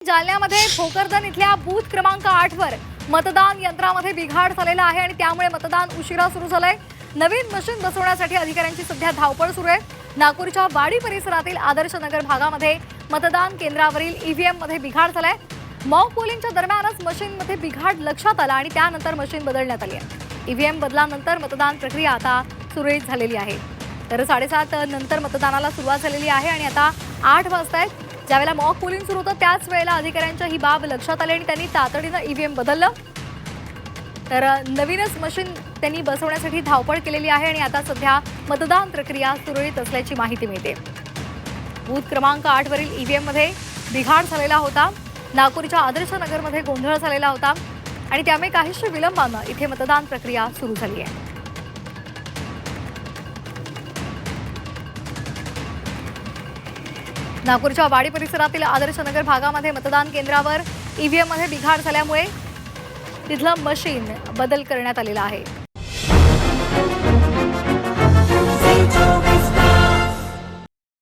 जालन्यामध्ये भोकरदन इथल्या बूथ क्रमांक 8 वर मतदान यंत्रामध्ये बिघाड झालेला आहे आणि त्यामुळे मतदान उशिरा सुरू झालंय। नवीन मशीन बसवण्यासाठी अधिकाऱ्यांची सध्या धावपळ सुरू आहे। नागपूरच्या वाडी परिसरातील आदर्श नगर भागामध्ये मतदान केंद्रावरील ईव्हीएम मध्ये बिघाड झालाय। मॉक पोलिंगच्या दरम्यानच मशीनमध्ये बिघाड लक्षात आला आणि त्यानंतर मशीन बदलण्यात आली आहे। ईव्हीएम बदलानंतर मतदान प्रक्रिया आता सुरळीत झालेली आहे। तर 7:30 नंतर मतदानाला सुरुवात झालेली आहे आणि आता 8 वाजतायत। ज्यावेळेला मॉक पोलिंग सुरू होतं त्याच वेळेला अधिकाऱ्यांच्या ही बाब लक्षात आली आणि त्यांनी तातडीने ईव्हीएम बदललं। तर नवीनच मशीन त्यांनी बसवण्यासाठी धावपळ केलेली आहे आणि आता सध्या मतदान प्रक्रिया सुरळीत असल्याची माहिती मिळते। बूथ क्रमांक 8 वरील ईव्हीएम मध्ये बिघाड झालेला होता। नागपूरच्या आदर्श नगरमध्ये गोंधळ झालेला होता आणि त्यामुळे काहीशे विलंबाने इथे मतदान प्रक्रिया सुरू झाली आहे। नागपूरच्या वाडी परिसरातील आदर्श नगर भागामध्ये मतदान केंद्रावर ईव्हीएम मध्ये बिघाड झाल्यामुळे तिथलं मशीन बदल करण्यात आलेला आहे।